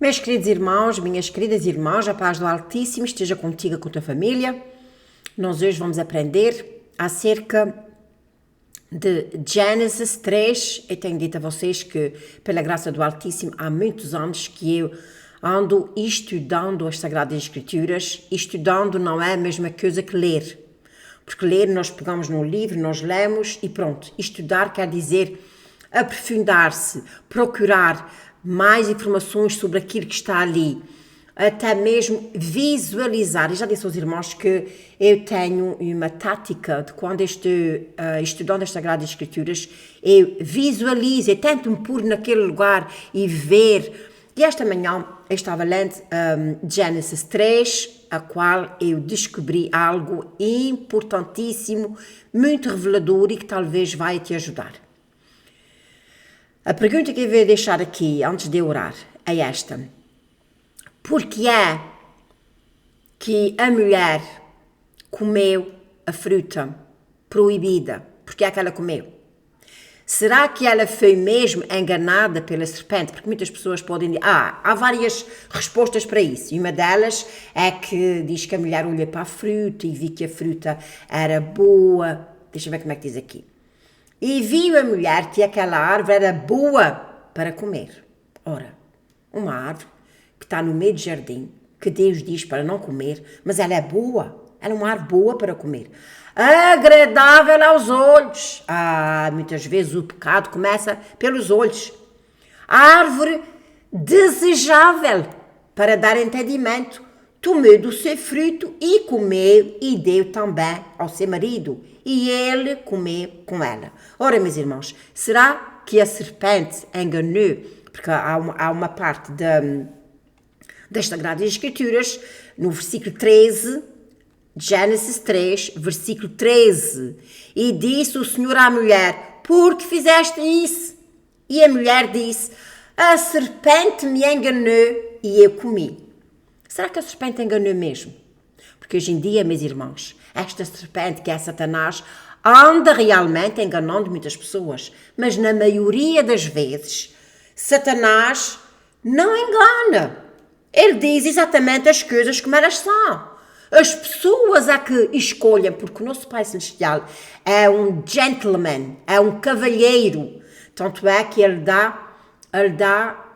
Meus queridos irmãos, minhas queridas irmãs, a paz do Altíssimo esteja contigo e com a tua família. Nós hoje vamos aprender acerca de Gênesis 3. Eu tenho dito a vocês que, pela graça do Altíssimo, há muitos anos que eu ando estudando as Sagradas Escrituras. Estudando não é a mesma coisa que ler. Porque ler nós pegamos num livro, nós lemos e pronto. Estudar quer dizer aprofundar-se, procurar mais informações sobre aquilo que está ali, até mesmo visualizar. Eu já disse aos irmãos que eu tenho uma tática de quando eu estou estudando as Sagradas Escrituras, eu visualizo, eu tento me pôr naquele lugar e ver. E esta manhã eu estava lendo Gênesis 3, a qual eu descobri algo importantíssimo, muito revelador e que talvez vai te ajudar. A pergunta que eu vou deixar aqui, antes de orar, é esta. Por que é que a mulher comeu a fruta proibida? Por que é que ela comeu? Será que ela foi mesmo enganada pela serpente? Porque muitas pessoas podem dizer, há várias respostas para isso. E uma delas é que diz que a mulher olhou para a fruta e viu que a fruta era boa. Deixa eu ver como é que diz aqui. E viu a mulher que aquela árvore era boa para comer. Ora, uma árvore que está no meio do jardim, que Deus diz para não comer, mas ela é boa. Ela é uma árvore boa para comer. Agradável aos olhos. Muitas vezes o pecado começa pelos olhos. Árvore desejável para dar entendimento. Tomou do seu fruto e comeu e deu também ao seu marido. E ele comeu com ela. Ora, meus irmãos, será que a serpente enganou? Porque há uma parte das Sagradas Escrituras, no versículo 13, Gênesis 3, versículo 13. E disse o Senhor à mulher, por que fizeste isso? E a mulher disse, a serpente me enganou e eu comi. Será que a serpente enganou mesmo? Porque hoje em dia, meus irmãos, esta serpente que é Satanás anda realmente enganando muitas pessoas. Mas na maioria das vezes, Satanás não engana. Ele diz exatamente as coisas como elas são. As pessoas é que escolhem, porque o nosso Pai Celestial é um gentleman, é um cavalheiro. Tanto é que ele dá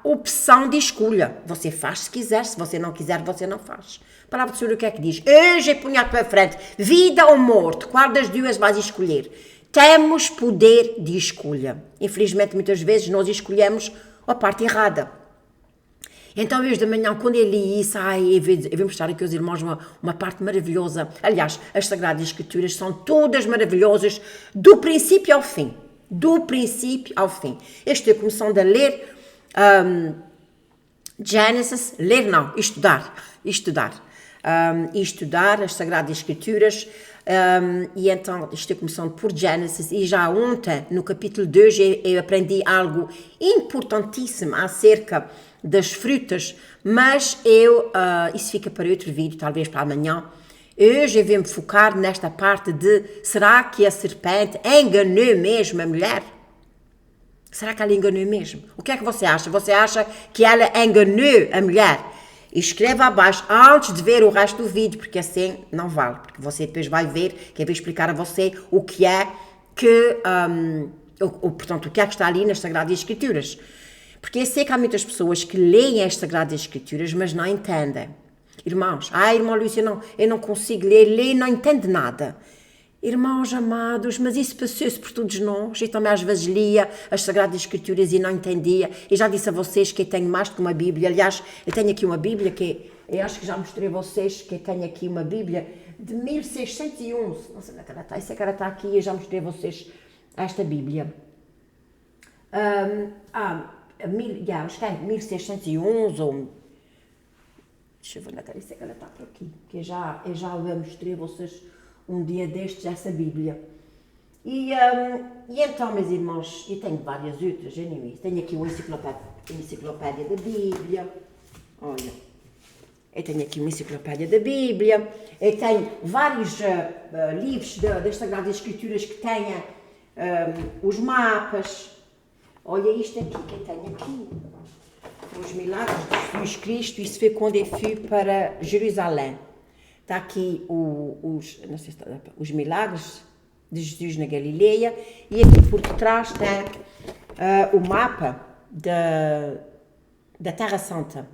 opção de escolha. Você faz se quiser, se você não quiser, você não faz. A palavra do Senhor o que é que diz? Hoje eu ponho à tua frente vida ou morte, qual das duas vais escolher? Temos poder de escolha. Infelizmente, muitas vezes nós escolhemos a parte errada. Então, hoje de manhã, quando eu li isso, eu vou mostrar aqui aos irmãos uma parte maravilhosa. Aliás, as Sagradas Escrituras são todas maravilhosas, do princípio ao fim. Do princípio ao fim. Eu estou começando a ler Gênesis, estudar as Sagradas Escrituras, e então estou começando por Gênesis, e já ontem, no capítulo 2, eu aprendi algo importantíssimo acerca das frutas, mas isso fica para outro vídeo, talvez para amanhã. Hoje eu vou me focar nesta parte de, será que a serpente enganou mesmo a mulher? Será que ela enganou mesmo? O que é que você acha? Você acha que ela enganou a mulher? Escreva abaixo antes de ver o resto do vídeo, porque assim não vale. Porque você depois vai ver, que eu vou explicar a você o que é que, portanto, o que é que está ali nas Sagradas Escrituras. Porque eu sei que há muitas pessoas que leem as Sagradas Escrituras, mas não entendem. Irmãos, irmão Luís, eu não consigo ler e não entendo nada. Irmãos amados, mas isso passou-se por todos nós. Eu também às vezes lia as Sagradas Escrituras e não entendia. Eu já disse a vocês que eu tenho mais do que uma Bíblia. Aliás, eu tenho aqui uma Bíblia que eu acho que já mostrei a vocês que eu tenho aqui uma Bíblia de 1611. Não sei onde é que ela está. Isso é que ela está aqui e eu já mostrei a vocês esta Bíblia. Acho que é 1611 ou... Deixa eu ver onde é que ela está por aqui. Que eu já mostrei a vocês um dia destes essa Bíblia. E então, meus irmãos, eu tenho várias outras, tenho aqui uma enciclopédia da Bíblia. Olha, eu tenho aqui uma enciclopédia da Bíblia. Eu tenho vários livros das Sagradas Escrituras que têm os mapas. Olha isto aqui que eu tenho aqui. os milagres de Jesus Cristo, isso foi quando ele foi para Jerusalém. Está aqui os milagres de Jesus na Galileia, e aqui por detrás tem o mapa da Terra Santa.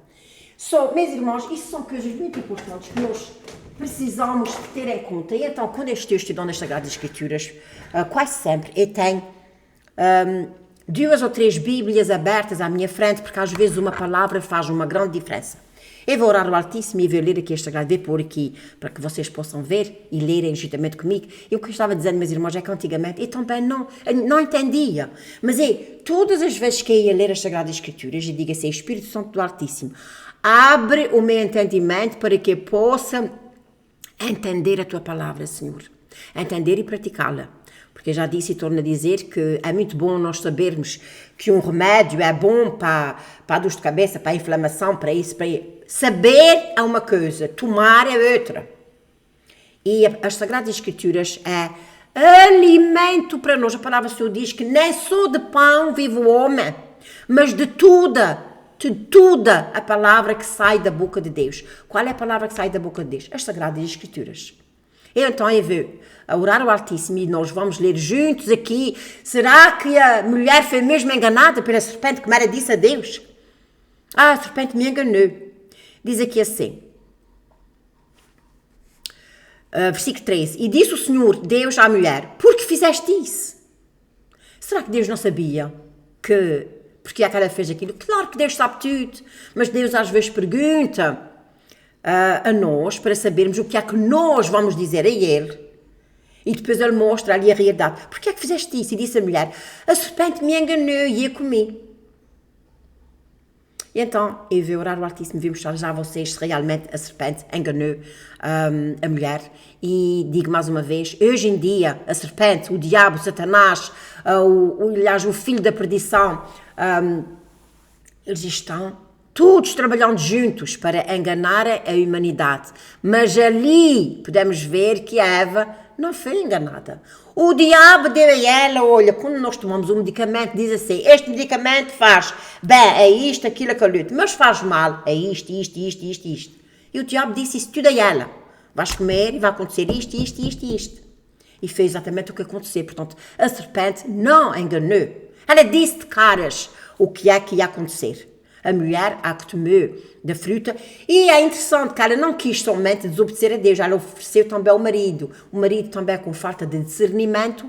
Meus irmãos, isso são coisas muito importantes que nós precisamos ter em conta. E então, quando eu estou estudando as Sagradas Escrituras, quase sempre eu tenho 2 ou 3 Bíblias abertas à minha frente, porque às vezes uma palavra faz uma grande diferença. Eu vou orar ao Altíssimo e vou ler aqui esta Sagrada, vou pôr aqui para que vocês possam ver e lerem juntamente comigo. E o que eu estava dizendo, meus irmãos, é que antigamente eu também não entendia. Mas todas as vezes que eu ia ler as Sagradas Escrituras, eu digo assim: Espírito Santo do Altíssimo, abre o meu entendimento para que eu possa entender a tua palavra, Senhor. Entender e praticá-la. Porque eu já disse e torno a dizer que é muito bom nós sabermos que um remédio é bom para a dor de cabeça, para a inflamação, para isso, para isso. Saber é uma coisa, tomar é outra. E as Sagradas Escrituras é alimento para nós. A palavra do Senhor diz que nem só de pão vive o homem, mas de toda a palavra que sai da boca de Deus. Qual é a palavra que sai da boca de Deus? As Sagradas Escrituras. Então eu vou orar ao Altíssimo e nós vamos ler juntos aqui. Será que a mulher foi mesmo enganada pela serpente, como ela disse a Deus? A serpente me enganou. Diz aqui assim, versículo 13. E disse o Senhor Deus à mulher: por que fizeste isso? Será que Deus não sabia porque é que ela fez aquilo? Claro que Deus sabe tudo, mas Deus às vezes pergunta a nós para sabermos o que é que nós vamos dizer a Ele. E depois Ele mostra ali a realidade. Por que é que fizeste isso? E disse a mulher: a serpente me enganou e eu comi. E então eu vou orar ao Altíssimo e vou mostrar já a vocês se realmente a serpente enganou a mulher. E digo mais uma vez, hoje em dia a serpente, o diabo, o Satanás, aliás o filho da perdição, eles estão todos trabalhando juntos para enganar a humanidade. Mas ali podemos ver que a Eva não foi enganada. O diabo deu a ela: olha, quando nós tomamos um medicamento, diz assim: este medicamento faz bem, é isto, aquilo, aquilo, mas faz mal, é isto. E o diabo disse isso tudo a ela: vais comer e vai acontecer isto. E fez exatamente o que aconteceu. Portanto, a serpente não enganou. Ela disse de caras o que é que ia acontecer. A mulher a que tomou da fruta, e é interessante que ela não quis somente desobedecer a Deus, ela ofereceu também ao marido. O marido também, com falta de discernimento,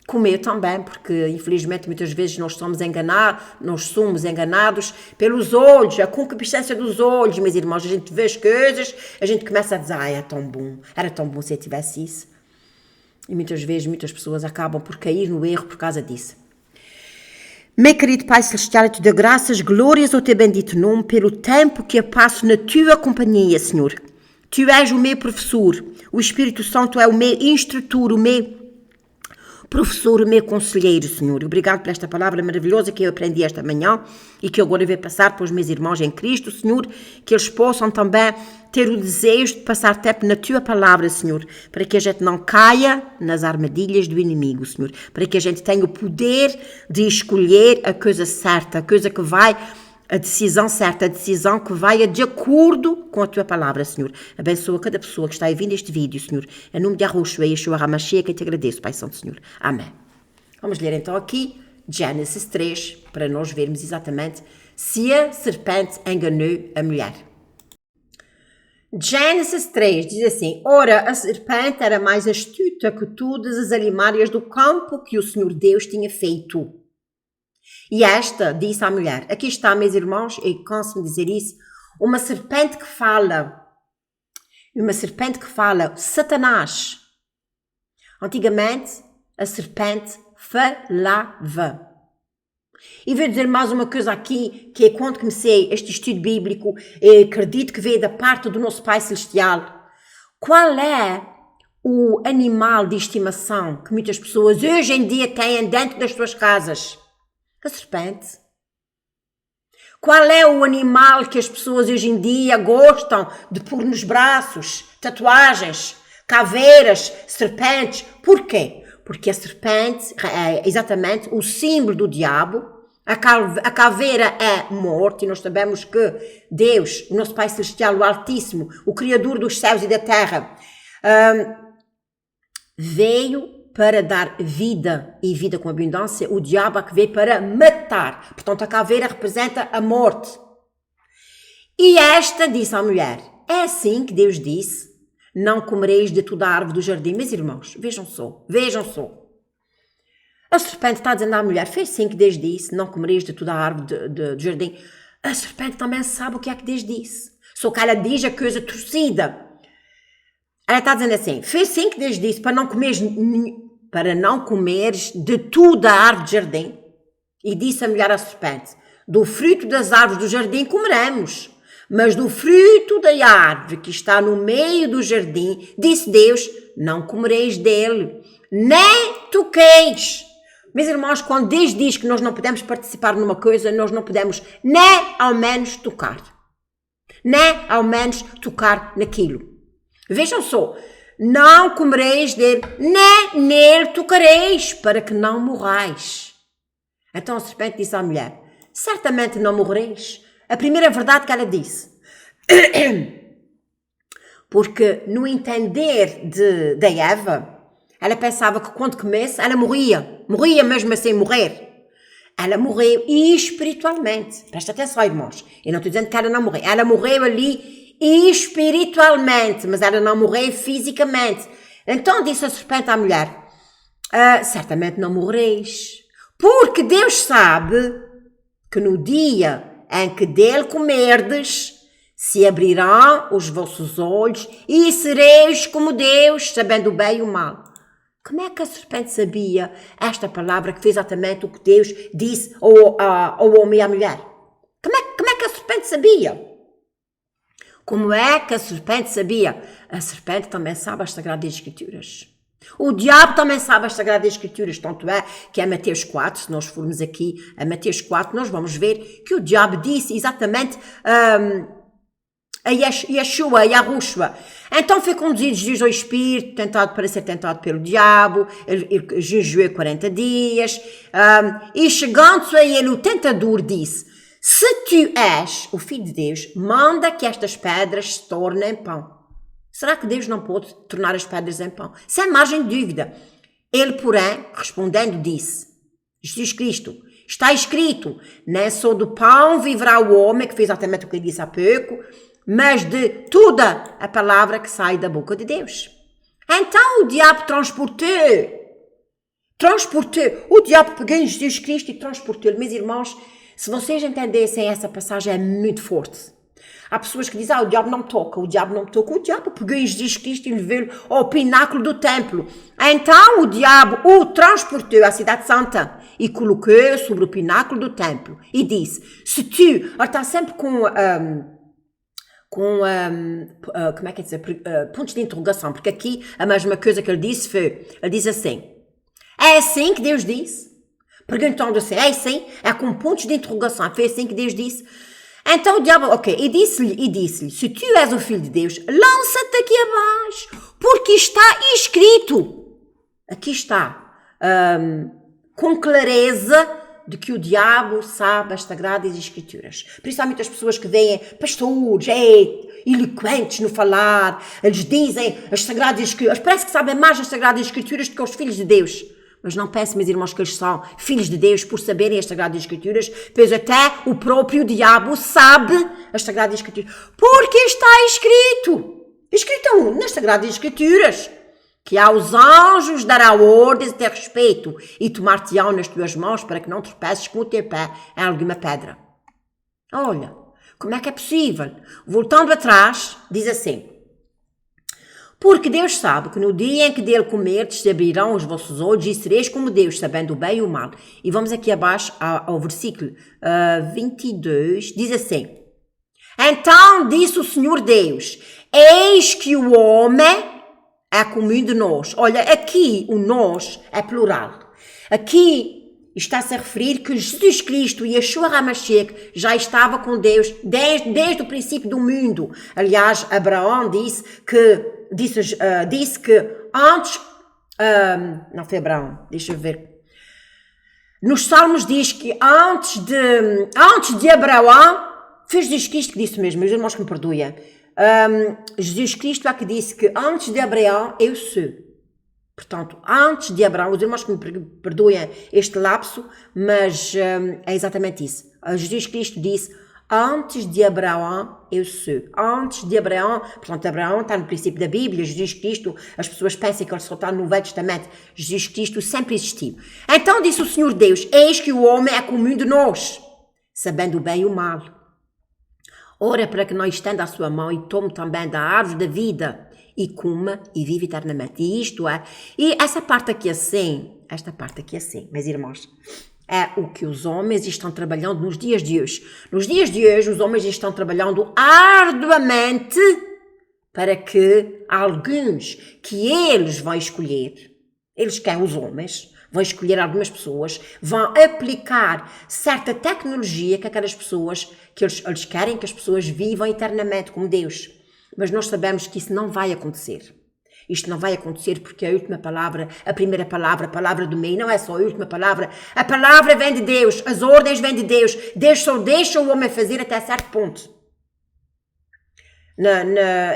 comeu também, porque infelizmente muitas vezes nós somos enganados pelos olhos, a concupiscência dos olhos, meus irmãos. A gente vê as coisas, a gente começa a dizer: era tão bom se eu tivesse isso. E muitas vezes muitas pessoas acabam por cair no erro por causa disso. Meu querido Pai Celestial, eu te dou graças, glórias ao teu bendito nome, pelo tempo que eu passo na tua companhia, Senhor. Tu és o meu professor, o Espírito Santo é o meu instrutor, o meu professor, o meu conselheiro, Senhor. Obrigado por esta palavra maravilhosa que eu aprendi esta manhã e que eu agora vou passar para os meus irmãos em Cristo, Senhor, que eles possam também ter o desejo de passar tempo na tua palavra, Senhor, para que a gente não caia nas armadilhas do inimigo, Senhor, para que a gente tenha o poder de escolher a coisa certa, a coisa que vai, a decisão certa, a decisão que vai de acordo com a tua palavra, Senhor. Abençoa cada pessoa que está a ouvir este vídeo, Senhor. Em nome de Yahushua e Yeshua HaMashiach, que eu te agradeço, Pai Santo, Senhor. Amém. Vamos ler então aqui Gênesis 3, para nós vermos exatamente se a serpente enganou a mulher. Gênesis 3 diz assim: ora, a serpente era mais astuta que todas as alimárias do campo que o Senhor Deus tinha feito. E esta disse à mulher: aqui está, meus irmãos, eu canso-me de dizer isso, uma serpente que fala, Satanás. Antigamente, a serpente falava. E vou dizer mais uma coisa aqui, que é quando comecei este estudo bíblico, eu acredito que veio da parte do nosso Pai Celestial. Qual é o animal de estimação que muitas pessoas hoje em dia têm dentro das suas casas? A serpente. Qual é o animal que as pessoas hoje em dia gostam de pôr nos braços? Tatuagens, caveiras, serpentes. Por quê? Porque a serpente é exatamente o símbolo do diabo, A caveira é morte, e nós sabemos que Deus, o nosso Pai Celestial, o Altíssimo, o Criador dos céus e da terra, veio para dar vida e vida com abundância. O diabo é que veio para matar. Portanto, a caveira representa a morte. E esta disse à mulher, é assim que Deus disse, não comereis de toda a árvore do jardim. Meus irmãos, vejam só. A serpente está dizendo à mulher, fez assim que Deus disse, não comereis de toda a árvore do jardim. A serpente também sabe o que é que Deus disse. Só que ela diz a coisa torcida. Ela está dizendo assim, fez assim que Deus disse, para não comeres de toda a árvore do jardim. E disse a mulher à serpente, do fruto das árvores do jardim comeremos, mas do fruto da árvore que está no meio do jardim, disse Deus, não comereis dele, nem toqueis. Meus irmãos, quando Deus diz que nós não podemos participar numa coisa, nós não podemos nem ao menos tocar. Nem ao menos tocar naquilo. Vejam só, não comereis dele, nem nele tocareis, para que não morrais. Então a serpente disse à mulher, certamente não morrereis. A primeira verdade que ela disse. Porque no entender da Eva, ela pensava que quando comesse, ela morria. Morria mesmo sem morrer. Ela morreu espiritualmente. Presta atenção, irmãos. Eu não estou dizendo que ela não morreu. Ela morreu ali espiritualmente, mas ela não morreu fisicamente. Então disse a serpente à mulher, certamente não morreis. Porque Deus sabe que no dia em que dele comerdes, se abrirão os vossos olhos e sereis como Deus, sabendo o bem e o mal. Como é que a serpente sabia esta palavra que fez exatamente o que Deus disse ao homem e à mulher? Como é que a serpente sabia? Como é que a serpente sabia? A serpente também sabe as Sagradas Escrituras. O diabo também sabe as Sagradas Escrituras, tanto é que em Mateus 4, se nós formos aqui a Mateus 4, nós vamos ver que o diabo disse exatamente a Yeshua e a Yahushua. Então foi conduzido Jesus ao Espírito, para ser tentado pelo diabo, ele jejuou 40 dias, e chegando-se a ele, o tentador disse, se tu és o Filho de Deus, manda que estas pedras se tornem pão. Será que Deus não pode tornar as pedras em pão? Sem margem de dúvida. Ele, porém, respondendo, disse, Jesus Cristo, está escrito, nem só do pão viverá o homem, que fez exatamente o que ele disse há pouco, mas de toda a palavra que sai da boca de Deus. Então o diabo transportou. O diabo pegou em Jesus Cristo e transportou-lhe. Meus irmãos, se vocês entendessem essa passagem, é muito forte. Há pessoas que dizem, o diabo não me toca. O diabo pegou em Jesus Cristo e levou-o ao pináculo do templo. Então o diabo o transportou à cidade santa e colocou sobre o pináculo do templo. E disse, se tu... Ele está sempre com como é que é dizer, pontos de interrogação, porque aqui a mesma coisa que ele disse foi, ele diz assim, é assim que Deus disse? Perguntando assim, é assim? É com pontos de interrogação, foi assim que Deus disse? Então o diabo, ok, e disse-lhe, se tu és o Filho de Deus, lança-te aqui abaixo, porque está escrito, aqui está, com clareza, de que o diabo sabe as Sagradas Escrituras. Principalmente as pessoas que veem pastores, eloquentes no falar, eles dizem as Sagradas Escrituras, parece que sabem mais as Sagradas Escrituras do que os filhos de Deus. Mas não pense, meus irmãos, que eles são filhos de Deus por saberem as Sagradas Escrituras, pois até o próprio diabo sabe as Sagradas Escrituras. Porque está escrito nas Sagradas Escrituras, que aos anjos dará ordens a ter respeito e tomar-te-ão nas tuas mãos para que não tropeces com o teu pé em alguma pedra. Olha, como é que é possível? Voltando atrás, diz assim, porque Deus sabe que no dia em que dele comerdes se abrirão os vossos olhos e sereis como Deus, sabendo o bem e o mal. E vamos aqui abaixo ao versículo 22, diz assim, então disse o Senhor Deus, eis que o homem é comum de nós. Olha, aqui o nós é plural. Aqui está-se a referir que Jesus Cristo e Yeshua HaMashiach já estava com Deus desde o princípio do mundo. Aliás, Abraão disse que antes... não foi Abraão, deixa eu ver. Nos Salmos diz que antes de Abraão, foi Jesus Cristo que disse mesmo, meus irmãos que me perdoem. Jesus Cristo é que disse que antes de Abraão eu sou. Portanto, antes de Abraão, os irmãos que me perdoem este lapso, mas é exatamente isso. Jesus Cristo disse, antes de Abraão eu sou. Antes de Abraão, portanto, Abraão está no princípio da Bíblia, Jesus Cristo, as pessoas pensam que ele só está no Velho Testamento. Jesus Cristo sempre existiu. Então disse o Senhor Deus, eis que o homem é comum de nós, sabendo o bem e o mal. Ora para que não estenda a sua mão e tome também da árvore da vida e coma e vive eternamente. E isto é, e esta parte aqui assim, meus irmãos, é o que os homens estão trabalhando nos dias de hoje. Nos dias de hoje, os homens estão trabalhando arduamente para que alguns que eles vão escolher, eles querem os homens, vão escolher algumas pessoas, vão aplicar certa tecnologia que aquelas pessoas, que eles querem que as pessoas vivam eternamente como Deus. Mas nós sabemos que isso não vai acontecer. Isto não vai acontecer porque a última palavra, a primeira palavra, a palavra do meio, não é só a última palavra. A palavra vem de Deus, as ordens vêm de Deus. Deus só deixa o homem fazer até certo ponto.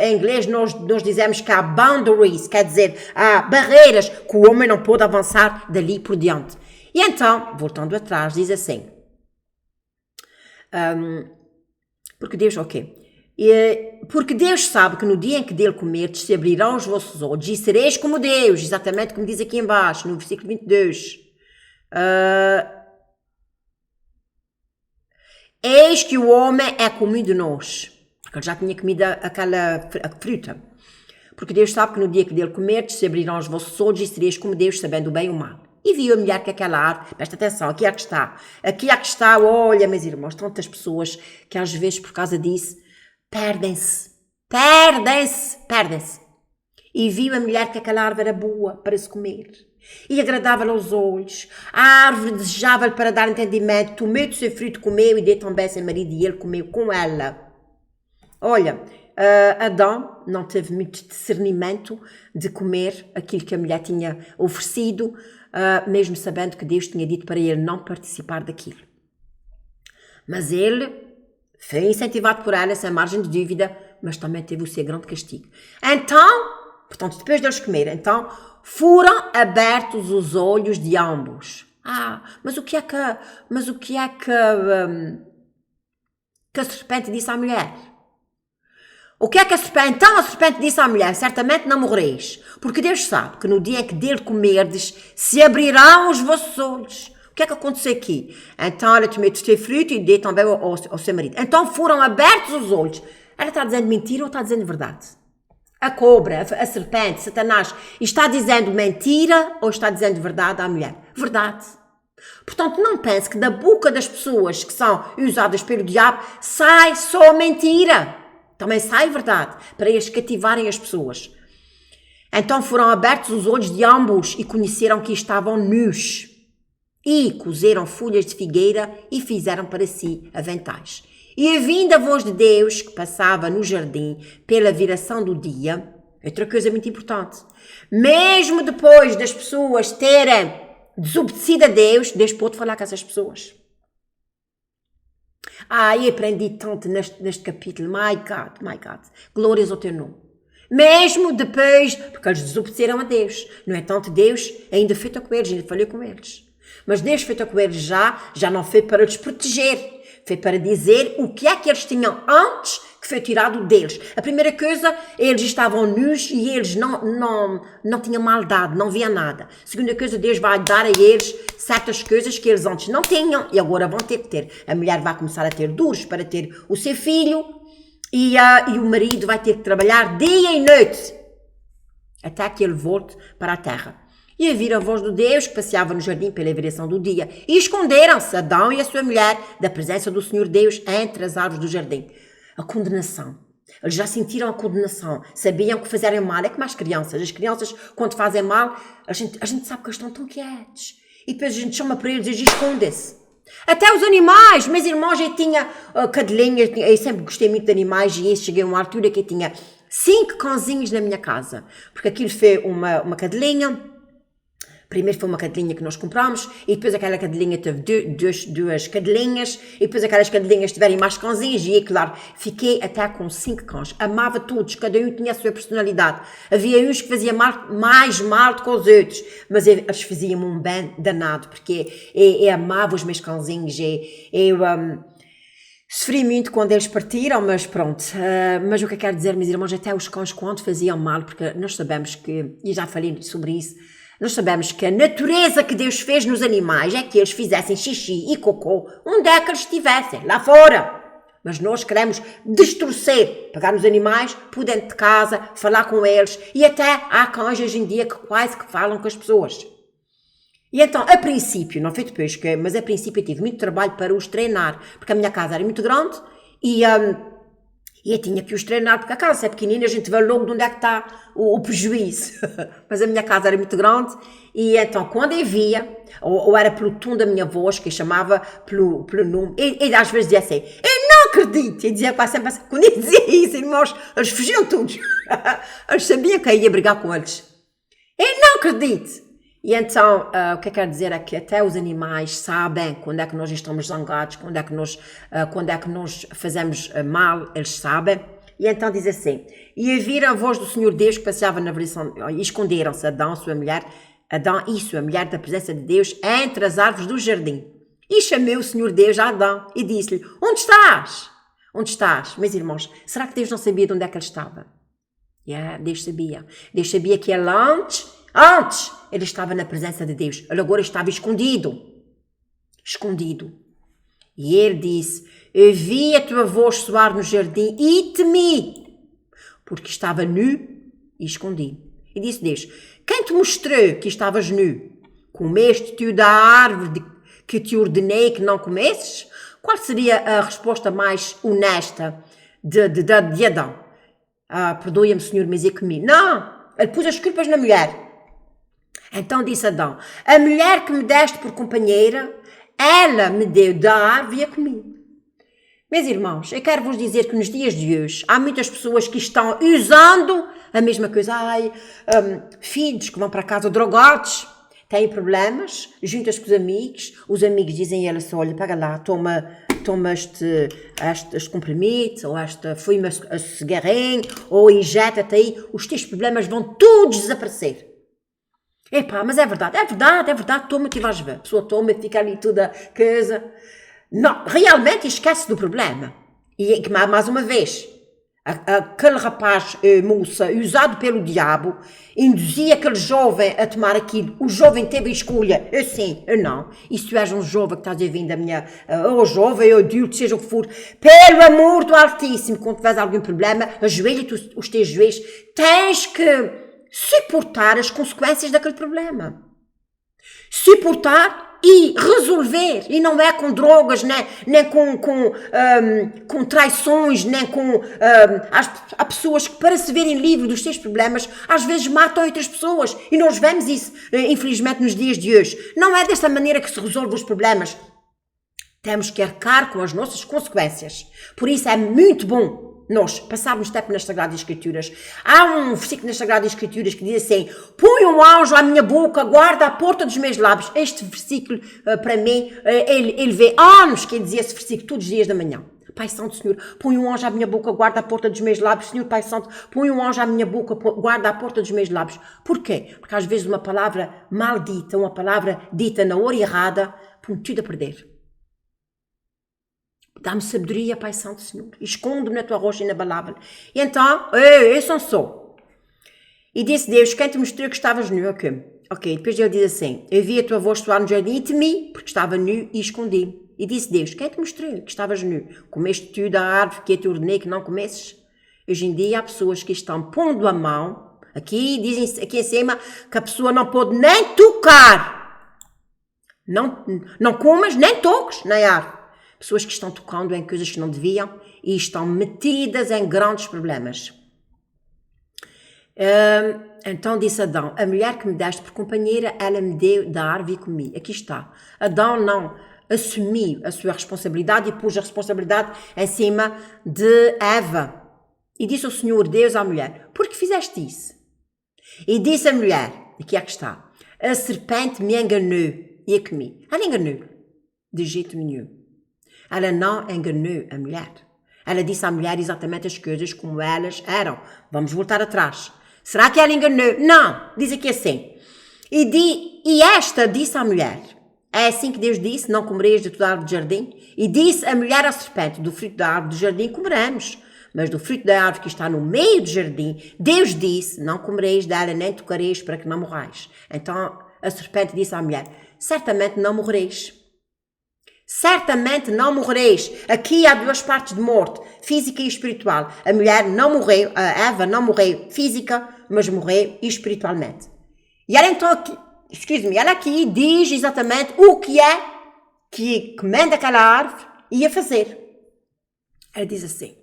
Em inglês nós dizemos que há boundaries, quer dizer, há barreiras que o homem não pode avançar dali por diante. E então, voltando atrás, diz assim, porque Deus sabe que no dia em que dele comerdes se abrirão os vossos olhos e sereis como Deus, exatamente como diz aqui em baixo, no versículo 22. Eis que o homem é comum de nós. Porque ele já tinha comido aquela fruta. Porque Deus sabe que no dia que dele comerdes, se abrirão os vossos olhos e sereis como Deus, sabendo o bem e o mal. E viu a mulher que aquela árvore, presta atenção, aqui é que está, olha, meus irmãos, tantas pessoas que às vezes por causa disso, perdem-se. E viu a mulher que aquela árvore era boa para se comer. E agradável aos olhos, a árvore desejável para dar entendimento, tomou do seu fruto, comeu e deu também a seu marido e ele comeu com ela. Olha, Adão não teve muito discernimento de comer aquilo que a mulher tinha oferecido, mesmo sabendo que Deus tinha dito para ele não participar daquilo. Mas ele foi incentivado por ela, sem margem de dúvida, mas também teve o seu grande castigo. Então, portanto, depois deles comerem, então, foram abertos os olhos de ambos. Mas o que é que a serpente disse à mulher? O que é que a serpente disse à mulher? Certamente não morreis, porque Deus sabe que no dia em que dele comerdes, se abrirão os vossos olhos. O que é que aconteceu aqui? Então ela tomou do seu fruto e deu também ao seu marido. Então foram abertos os olhos. Ela está dizendo mentira ou está dizendo verdade? A cobra, a serpente, Satanás, está dizendo mentira ou está dizendo verdade à mulher? Verdade. Portanto, não pense que da boca das pessoas que são usadas pelo diabo sai só mentira. Também sai verdade, para eles cativarem as pessoas. Então foram abertos os olhos de ambos e conheceram que estavam nus. E cozeram folhas de figueira e fizeram para si aventais. E ouvindo a voz de Deus, que passava no jardim pela viração do dia, outra coisa muito importante, mesmo depois das pessoas terem desobedecido a Deus, Deus pode falar com essas pessoas. E aprendi tanto neste capítulo. My God. Glórias ao teu nome. Mesmo depois, porque eles desobedeceram a Deus. No entanto, Deus ainda feita com eles, ainda falhou com eles. Mas Deus feita com eles já não foi para os proteger. Foi para dizer o que é que eles tinham antes que foi tirado deles. A primeira coisa, eles estavam nus e eles não tinham maldade, não via nada. A segunda coisa, Deus vai dar a eles certas coisas que eles antes não tinham e agora vão ter que ter. A mulher vai começar a ter duros para ter o seu filho e o marido vai ter que trabalhar dia e noite até que ele volte para a terra. E ouviram a voz do Deus que passeava no jardim pela viração do dia. E esconderam-se, Adão e a sua mulher, da presença do Senhor Deus entre as árvores do jardim. A condenação. Eles já sentiram a condenação. Sabiam que fazerem mal. É como as crianças. As crianças, quando fazem mal, a gente sabe que eles estão tão quietos. E depois a gente chama para eles e escondem-se. Até os animais. Meus irmãos, eu tinha cadelinhas. Eu sempre gostei muito de animais. E cheguei a uma altura que eu tinha 5 cãozinhos na minha casa. Porque aquilo foi uma cadelinha. Primeiro foi uma cadelinha que nós compramos e depois aquela cadelinha teve duas cadelinhas e depois aquelas cadelinhas tiverem mais cãezinhos e, claro, fiquei até com 5 cães. Amava todos, cada um tinha a sua personalidade. Havia uns que faziam mais mal do que os outros, mas eles faziam um bem danado, porque eu amava os meus cãezinhos. Eu sofri muito quando eles partiram, mas pronto. Mas o que eu quero dizer, meus irmãos, até os cães quando faziam mal, porque nós sabemos que, e já falei sobre isso, nós sabemos que a natureza que Deus fez nos animais é que eles fizessem xixi e cocô onde é que eles estivessem, lá fora. Mas nós queremos distorcer, pegar os animais por dentro de casa, falar com eles, e até há cães hoje em dia que quase que falam com as pessoas. E então, a princípio, não foi depois, mas a princípio eu tive muito trabalho para os treinar, porque a minha casa era muito grande e eu tinha que os treinar, porque a casa é pequenina, a gente vê logo de onde é que está o prejuízo. Mas a minha casa era muito grande e então quando eu via, ou era pelo tom da minha voz, que eu chamava pelo nome, e às vezes dizia assim, eu não acredito, e dizia quase sempre assim, quando eu dizia isso, irmãos, eles fugiam todos. Eles sabiam que eu ia brigar com eles. Eu não acredito. E então, o que eu quero dizer é que até os animais sabem quando é que nós estamos zangados, quando é que nós fazemos mal, eles sabem. E então diz assim, e ouviram a voz do Senhor Deus que passeava na versão, e esconderam-se Adão e sua mulher da presença de Deus entre as árvores do jardim. E chamou o Senhor Deus a Adão e disse-lhe, onde estás? Onde estás? Meus irmãos, será que Deus não sabia de onde é que ele estava? Deus sabia. Deus sabia que ele antes ele estava na presença de Deus. Ele agora estava escondido. E ele disse, ouvi a tua voz soar no jardim e temi, porque estava nu e escondi. E disse Deus, quem te mostrou que estavas nu? Comeste tu da árvore que te ordenei que não comesses? Qual seria a resposta mais honesta de Adão? Perdoa-me, Senhor, mas eu comi. Não, ele pôs as culpas na mulher. Então disse Adão, a mulher que me deste por companheira, ela me deu da árvore e a comi. Meus irmãos, eu quero vos dizer que nos dias de hoje há muitas pessoas que estão usando a mesma coisa. Filhos que vão para casa drogados, têm problemas, juntam-se com os amigos dizem a ela assim, olha, pega lá, toma este comprimido, ou fuma a cigarrinho, ou injeta-te aí, os teus problemas vão todos desaparecer. Epá, mas é verdade, toma que vais ver. A pessoa toma e fica ali toda coisa. Não, realmente esquece do problema. E mais uma vez, aquele rapaz, moça, usado pelo diabo, induzia aquele jovem a tomar aquilo. O jovem teve a escolha, eu sim, eu não. E se tu és um jovem que estás a vir da minha, ou jovem, ou adulto, seja o que for, pelo amor do Altíssimo, quando tiveres algum problema, ajoelha-te os teus joelhos, tens que suportar as consequências daquele problema. Suportar e resolver. E não é com drogas, nem com traições, nem com... há pessoas que, para se verem livres dos seus problemas, às vezes matam outras pessoas. E nós vemos isso, infelizmente, nos dias de hoje. Não é dessa maneira que se resolve os problemas. Temos que arcar com as nossas consequências. Por isso é muito bom nós passarmos tempo nas Sagradas Escrituras. Há um versículo nas Sagradas Escrituras que diz assim, põe um anjo à minha boca, guarda a porta dos meus lábios. Este versículo, para mim, ele vê anos que ele dizia esse versículo todos os dias da manhã. Pai Santo, Senhor, põe um anjo à minha boca, guarda a porta dos meus lábios. Senhor Pai Santo, põe um anjo à minha boca, guarda a porta dos meus lábios. Porquê? Porque às vezes uma palavra maldita, uma palavra dita na hora errada, põe tudo a perder. Dá-me sabedoria, Pai Santo, Senhor. Esconde-me na tua rocha inabalável. E então, eu sou. E disse Deus, quem te mostrou que estavas nu? Ok, depois ele diz assim, eu vi a tua voz soar no jardim e temi, porque estava nu e escondi. E disse Deus, quem te mostrou que estavas nu? Comeste tu da árvore que eu te ordenei que não comesses? Hoje em dia há pessoas que estão pondo a mão, dizem aqui em cima, que a pessoa não pode nem tocar. Não comas, nem toques na árvore. Pessoas que estão tocando em coisas que não deviam e estão metidas em grandes problemas. Então disse Adão, a mulher que me deste por companheira, ela me deu da árvore e comi. Aqui está. Adão não assumiu a sua responsabilidade e pôs a responsabilidade em cima de Eva. E disse o Senhor Deus à mulher, por que fizeste isso? E disse a mulher, aqui é que está, A serpente me enganou e a comi. Ela enganou. De jeito nenhum. Ela não enganou a mulher. Ela disse à mulher exatamente as coisas como elas eram. Vamos voltar atrás. Será que ela enganou? Não. Diz aqui assim. E esta disse à mulher. É assim que Deus disse, não comereis de toda a árvore do jardim. E disse a mulher à serpente, do fruto da árvore do jardim comeremos. Mas do fruto da árvore que está no meio do jardim, Deus disse, não comereis dela nem tocareis para que não morrais. Então a serpente disse à mulher, certamente não morrereis. Certamente não morrereis. Aqui há duas partes de morte, física e espiritual. A mulher não morreu, a Eva não morreu física, mas morreu espiritualmente. E ela então aqui, ela aqui diz exatamente o que é que comendo aquela árvore ia fazer. Ela diz assim,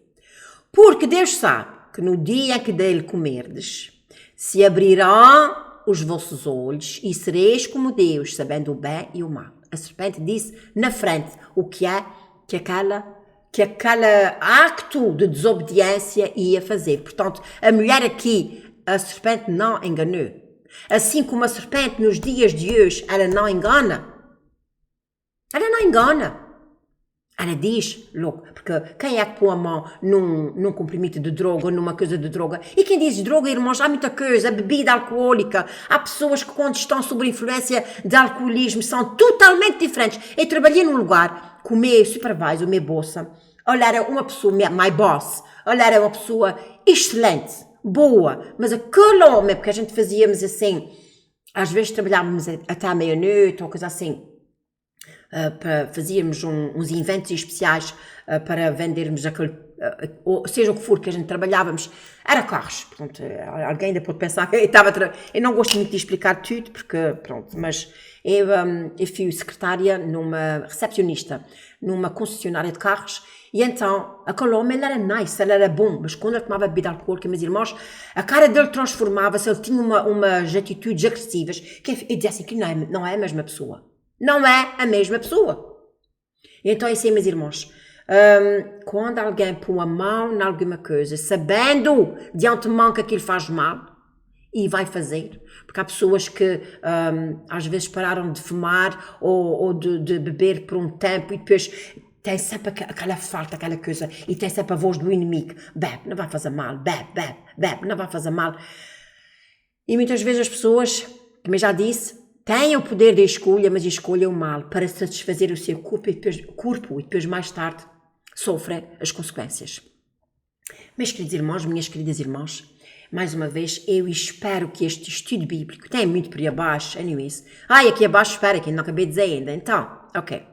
porque Deus sabe que no dia em que dele comerdes, se abrirão os vossos olhos e sereis como Deus, sabendo o bem e o mal. A serpente disse na frente o que é que aquele acto de desobediência ia fazer. Portanto, a mulher aqui, a serpente não enganou. Assim como a serpente nos dias de hoje, ela não engana. Ela não engana. Ela diz, louco, porque quem é que põe a mão num comprimido de droga ou numa coisa de droga? E quem diz droga, irmãos, há muita coisa, bebida alcoólica. Há pessoas que quando estão sob influência de alcoolismo são totalmente diferentes. Eu trabalhei num lugar com o meu supervisor, o meu bolsa. Olha, era uma pessoa, my boss, olha, era uma pessoa excelente, boa. Mas aquele homem, porque a gente fazíamos assim, às vezes trabalhávamos até à meia-noite ou coisa assim. Fazíamos uns eventos especiais para vendermos aquele, seja o que for que a gente trabalhávamos, era carros. Portanto, alguém ainda pode pensar que eu não gosto muito de explicar tudo, porque, pronto, mas eu fui secretária recepcionista numa concessionária de carros, e então, aquele homem, ele era nice, ele era bom, mas quando ele tomava bebida alcoólica, meus irmãos, a cara dele transformava-se, ele tinha umas atitudes agressivas, que eu dizia assim, que não é a mesma pessoa. Não é a mesma pessoa. Então é assim, meus irmãos, quando alguém põe a mão em alguma coisa, sabendo de antemão que aquilo faz mal, e vai fazer, porque há pessoas que às vezes pararam de fumar ou de beber por um tempo e depois tem sempre aquela falta, aquela coisa, e tem sempre a voz do inimigo, bebe, não vai fazer mal, bebe, não vai fazer mal. E muitas vezes as pessoas, como eu já disse, têm o poder de escolha, mas escolhem o mal para satisfazer o seu corpo e depois mais tarde sofrem as consequências. Meus queridos irmãos, minhas queridas irmãs, mais uma vez, eu espero que este estudo bíblico tenha muito por aí abaixo, anyways. Aqui abaixo, espera, que não acabei de dizer ainda. Então, ok.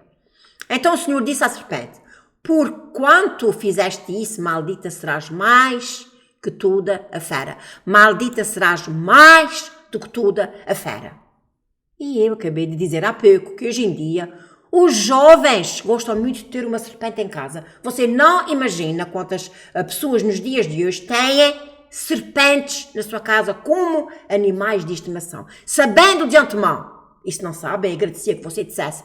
Então o Senhor disse à serpente, por quanto fizeste isso, maldita serás mais que toda a fera. Maldita serás mais do que toda a fera. E eu acabei de dizer há pouco que hoje em dia os jovens gostam muito de ter uma serpente em casa. Você não imagina quantas pessoas nos dias de hoje têm serpentes na sua casa como animais de estimação. Sabendo de antemão, e se não sabem, agradecia que você dissesse,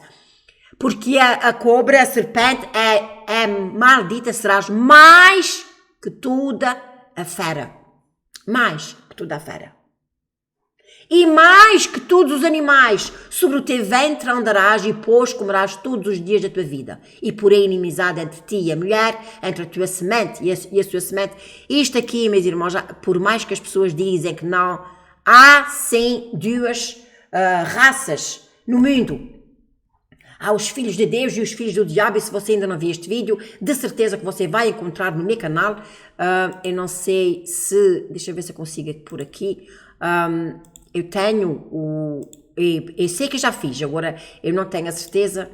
porque a cobra, a serpente é maldita, serás mais que toda a fera. Mais que toda a fera. E mais que todos os animais, sobre o teu ventre andarás e pôs comerás todos os dias da tua vida. E porém inimizade entre ti e a mulher, entre a tua semente e a sua semente. Isto aqui, meus irmãos, por mais que as pessoas dizem que não, há sim duas raças no mundo. Há os filhos de Deus e os filhos do diabo, e se você ainda não viu este vídeo, de certeza que você vai encontrar no meu canal. Eu não sei se, deixa eu ver se eu consigo por aqui. Eu tenho eu sei que já fiz, agora eu não tenho a certeza.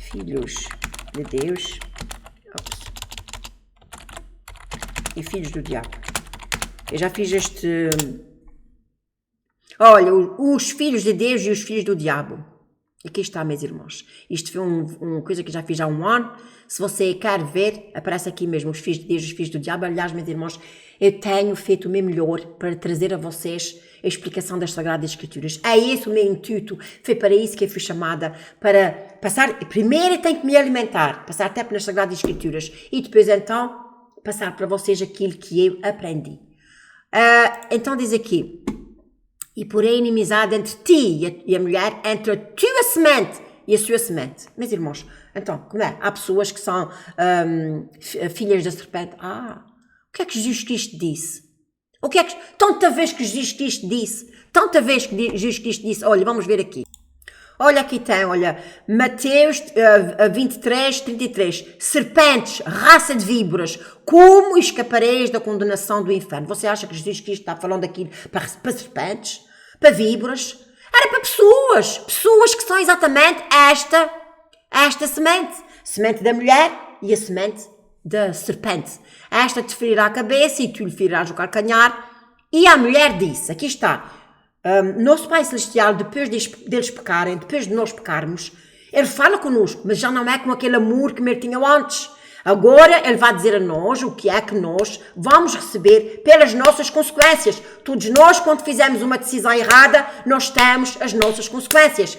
Filhos de Deus e filhos do diabo. Eu já fiz este. Olha, os filhos de Deus e os filhos do diabo. Aqui está, meus irmãos. Isto foi uma coisa que já fiz há um ano. Se você quer ver, aparece aqui mesmo os filhos de Deus e os filhos do diabo. Aliás, meus irmãos, eu tenho feito o meu melhor para trazer a vocês a explicação das Sagradas Escrituras. É esse o meu intuito. Foi para isso que eu fui chamada. Para passar, primeiro eu tenho que me alimentar, passar tempo nas Sagradas Escrituras e depois então passar para vocês aquilo que eu aprendi. Então diz aqui, E porém inimizade entre ti e a mulher, entre a tua semente e a sua semente. Meus irmãos, então, como é? Há pessoas que são filhas da serpente. O que é que Jesus Cristo disse? O que é que... Tanta vez que Jesus Cristo disse. Tanta vez que Jesus Cristo disse. Olha, vamos ver aqui. Olha, aqui tem, olha. Mateus 23, 33. Serpentes, raça de víboras, como escapareis da condenação do inferno? Você acha que Jesus Cristo está falando aqui para serpentes? Para víboras? Era para pessoas. Pessoas que são exatamente esta semente. Semente da mulher e a semente da serpente. Esta te ferirá a cabeça e tu lhe ferirás o calcanhar. E a mulher disse, aqui está, nosso Pai Celestial, depois deles pecarem, depois de nós pecarmos, Ele fala connosco, mas já não é com aquele amor que Ele tinha antes. Agora Ele vai dizer a nós o que é que nós vamos receber pelas nossas consequências. Todos nós, quando fizemos uma decisão errada, nós temos as nossas consequências.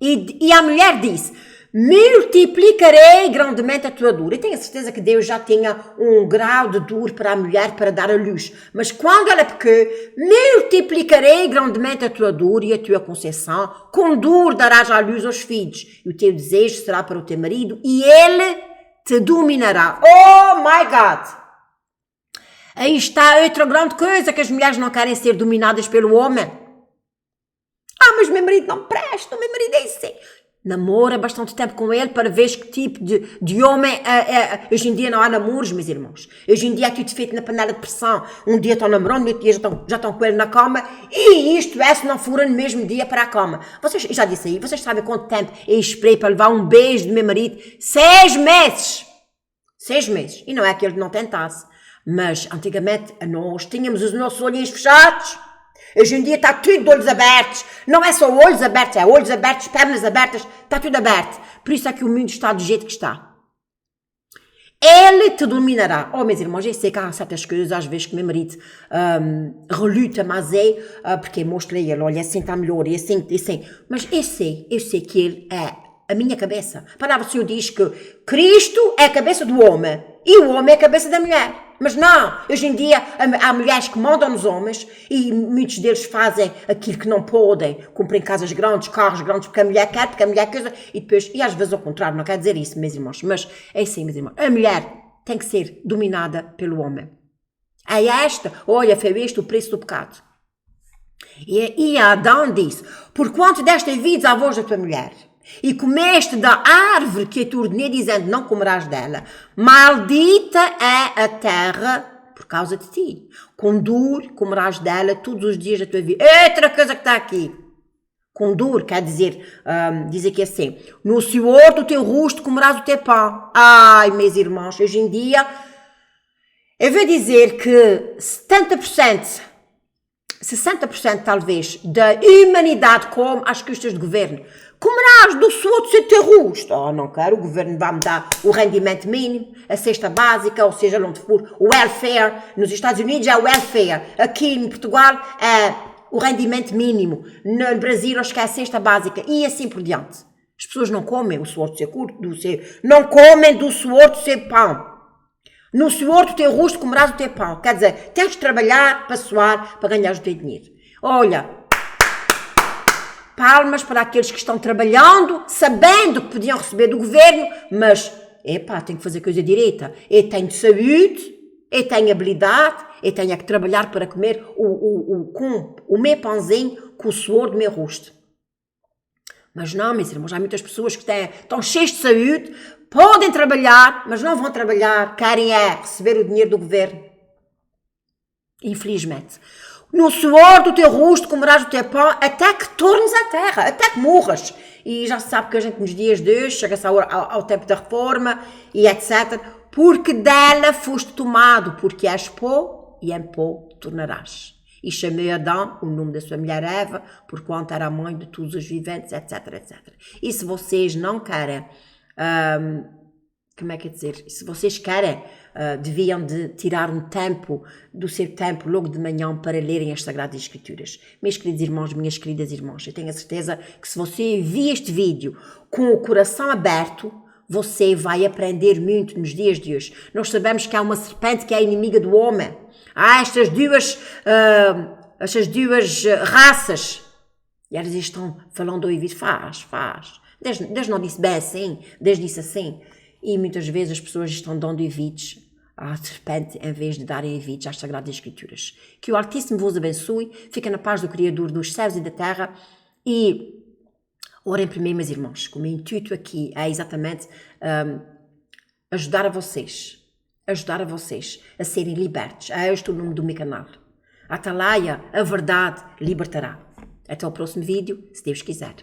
E a mulher disse, multiplicarei grandemente a tua dor. Eu tenho a certeza que Deus já tinha um grau de dor para a mulher para dar a luz. Mas quando ela pecou, multiplicarei grandemente a tua dor e a tua conceição. Com dor darás à luz aos filhos. E o teu desejo será para o teu marido e ele te dominará. Oh my God! Aí está outra grande coisa, que as mulheres não querem ser dominadas pelo homem. Mas meu marido não presta, meu marido é assim. Namora bastante tempo com ele para ver que tipo de homem é. Hoje em dia não há namoros, meus irmãos. Hoje em dia é tudo feito na panela de pressão. Um dia estão namorando, no outro dia já estão com ele na cama. E isto é se não for no mesmo dia para a cama. Vocês, já disse aí, vocês sabem quanto tempo eu esperei para levar um beijo do meu marido? 6 meses! 6 meses. E não é que ele não tentasse. Mas antigamente nós tínhamos os nossos olhinhos fechados. Hoje em dia está tudo de olhos abertos. Não é só olhos abertos, é olhos abertos, pernas abertas, está tudo aberto. Por isso é que o mundo está do jeito que está. Ele te dominará. Meus irmãos, eu sei que há certas coisas, às vezes, que meu marido reluta, mas porque mostra-lhe ele, olha, assim está melhor, e assim. Mas eu sei que ele é a minha cabeça. A palavra do Senhor diz que Cristo é a cabeça do homem e o homem é a cabeça da mulher. Mas não, hoje em dia há mulheres que mandam nos homens e muitos deles fazem aquilo que não podem, comprem casas grandes, carros grandes, porque a mulher quer, porque a mulher quer, e às vezes ao contrário, não quer dizer isso, meus irmãos, mas é assim, meus irmãos, a mulher tem que ser dominada pelo homem. Olha, foi este o preço do pecado. E Adão disse, porquanto deste ouvidos à voz da tua mulher, e comeste da árvore que eu te ordenei, dizendo, não comerás dela, maldita é a terra por causa de ti. Com dor comerás dela todos os dias da tua vida. Outra coisa que está aqui. Com dor quer dizer, diz aqui assim, no suor do teu rosto comerás o teu pão. Ai, meus irmãos, hoje em dia, eu vou dizer que 60% talvez da humanidade come às custas do governo. Comerás do suor do teu rosto. Não quero, o governo vai-me dar o rendimento mínimo, a cesta básica, ou seja, onde for, o welfare. Nos Estados Unidos é o welfare. Aqui em Portugal é o rendimento mínimo. No Brasil acho que é a cesta básica. E assim por diante. As pessoas não comem o suor do seu corpo, não comem do suor do seu pão. No suor do teu rosto comerás o teu pão. Quer dizer, tens de trabalhar para suar, para ganhar o teu dinheiro. Olha, palmas para aqueles que estão trabalhando, sabendo que podiam receber do governo, mas, tenho que fazer coisa direita. Eu tenho saúde, eu tenho habilidade, eu tenho que trabalhar para comer com o meu pãozinho, com o suor do meu rosto. Mas não, meus irmãos, há muitas pessoas que estão cheias de saúde, podem trabalhar, mas não vão trabalhar, querem receber o dinheiro do governo. Infelizmente. No suor do teu rosto comerás o teu pão até que tornes a terra, até que morras. E já se sabe que a gente nos dias de hoje chega-se ao tempo da reforma e etc. Porque dela foste tomado, porque és pó e em pó tornarás. E chamei Adão, o nome da sua mulher Eva, porquanto era a mãe de todos os viventes, etc, etc. E se vocês não querem, se vocês querem, deviam de tirar um tempo do seu tempo logo de manhã para lerem as Sagradas Escrituras. Meus queridos irmãos, minhas queridas irmãs, eu tenho a certeza que se você vir este vídeo com o coração aberto, você vai aprender muito nos dias de hoje. Nós sabemos que há uma serpente que é inimiga do homem. Há estas duas essas duas raças. E eles estão falando ao ouvido, faz. Deus não disse bem assim, Deus disse assim. E muitas vezes as pessoas estão dando ouvidos, de repente, em vez de darem ouvidos às Sagradas Escrituras. Que o Altíssimo vos abençoe, fica na paz do Criador dos céus e da terra e orem por mim, meus irmãos. O meu intuito aqui é exatamente ajudar a vocês a serem libertos. É este o nome do meu canal. Atalaia, a verdade libertará. Até o próximo vídeo, se Deus quiser.